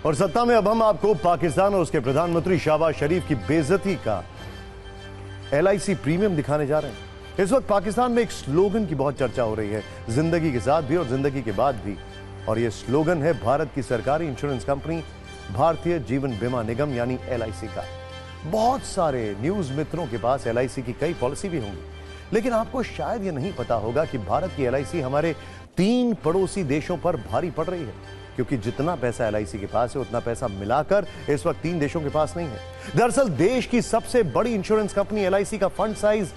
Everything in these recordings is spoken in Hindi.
और सत्ता में अब हम आपको पाकिस्तान और उसके प्रधानमंत्री शहबाज शरीफ की बेइज्जती का LIC प्रीमियम दिखाने जा रहे हैं। इस वक्त पाकिस्तान में एक स्लोगन की बहुत चर्चा हो रही है, जिंदगी के साथ भी और जिंदगी के बाद भी। और यह स्लोगन है भारत की सरकारी इंश्योरेंस कंपनी भारतीय जीवन बीमा निगम यानी LIC का। बहुत सारे न्यूज मित्रों के पास LIC की कई पॉलिसी भी होंगी, लेकिन आपको शायद यह नहीं पता होगा कि भारत की LIC हमारे 3 पड़ोसी देशों पर भारी पड़ रही है, क्योंकि जितना पैसा LIC के पास है उतना पैसा मिलाकर इस वक्त 3 देशों के पास नहीं है। दरअसल देश की सबसे बड़ी इंश्योरेंस कंपनी LIC का फंड साइज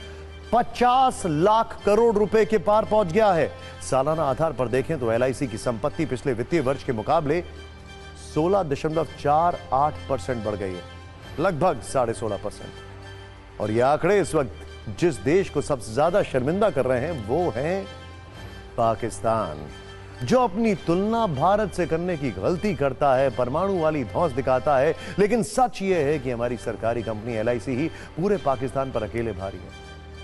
50 लाख करोड़ रुपए के पार पहुंच गया है। सालाना आधार पर देखें तो LIC की संपत्ति पिछले वित्तीय वर्ष के मुकाबले 16.48% बढ़ गई है, लगभग 16.5%। और यह आंकड़े इस वक्त जिस देश को सबसे ज्यादा शर्मिंदा कर रहे हैं वो है पाकिस्तान, जो अपनी तुलना भारत से करने की गलती करता है, परमाणु वाली धौंस दिखाता है। लेकिन सच यह है कि हमारी सरकारी कंपनी LIC ही पूरे पाकिस्तान पर अकेले भारी है,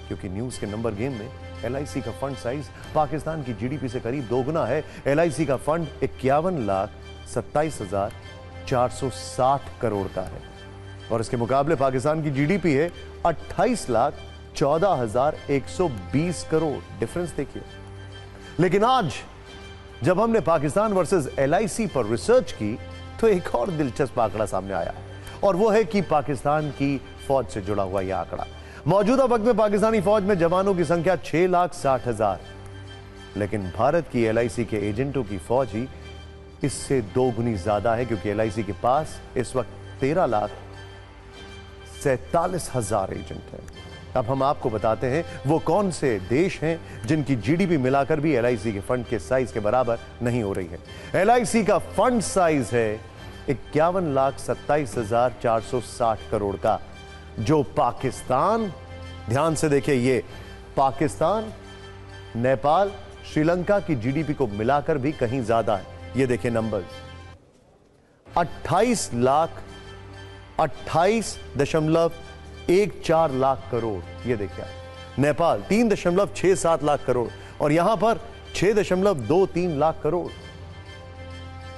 क्योंकि न्यूज के नंबर गेम में LIC का फंड साइज पाकिस्तान की GDP से करीब दोगुना है। LIC का फंड 51,27,460 करोड़ का है और इसके मुकाबले पाकिस्तान की GDP है 28,14,120 करोड़। डिफरेंस देखिए। लेकिन आज जब हमने पाकिस्तान वर्सेस LIC पर रिसर्च की तो एक और दिलचस्प आंकड़ा सामने आया है, और वो है कि पाकिस्तान की फौज से जुड़ा हुआ यह आंकड़ा। मौजूदा वक्त में पाकिस्तानी फौज में जवानों की संख्या 6,60,000, लेकिन भारत की LIC के एजेंटों की फौज ही इससे 2 गुनी ज्यादा है, क्योंकि LIC के पास इस वक्त 13,47,000 एजेंट हैं। अब हम आपको बताते हैं वो कौन से देश हैं जिनकी GDP मिलाकर भी LIC के फंड के साइज के बराबर नहीं हो रही है। LIC का फंड साइज है 51,27,460 करोड़ का, जो पाकिस्तान, ध्यान से देखिए, ये पाकिस्तान, नेपाल, श्रीलंका की GDP को मिलाकर भी कहीं ज्यादा है। ये देखिए नंबर्स, 28.14 लाख करोड़, ये देखिए। नेपाल 3.67 लाख करोड़ और यहां पर 6.23 लाख करोड़।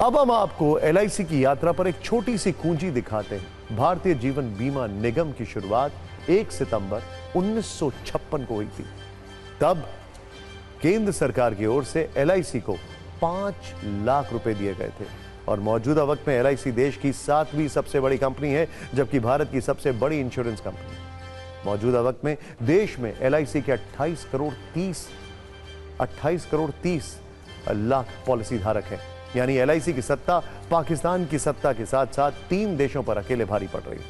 अब हम आपको LIC की यात्रा पर एक छोटी सी कुंजी दिखाते हैं। भारतीय जीवन बीमा निगम की शुरुआत 1 सितंबर 1956 को हुई थी। तब केंद्र सरकार की ओर से LIC को 5 लाख रुपए दिए गए थे और मौजूदा वक्त में LIC देश की 7वीं सबसे बड़ी कंपनी है, जबकि भारत की सबसे बड़ी इंश्योरेंस कंपनी। मौजूदा वक्त में देश में LIC के 28 करोड़ 30 लाख पॉलिसी धारक हैं। यानी LIC की सत्ता पाकिस्तान की सत्ता के साथ साथ 3 देशों पर अकेले भारी पड़ रही है।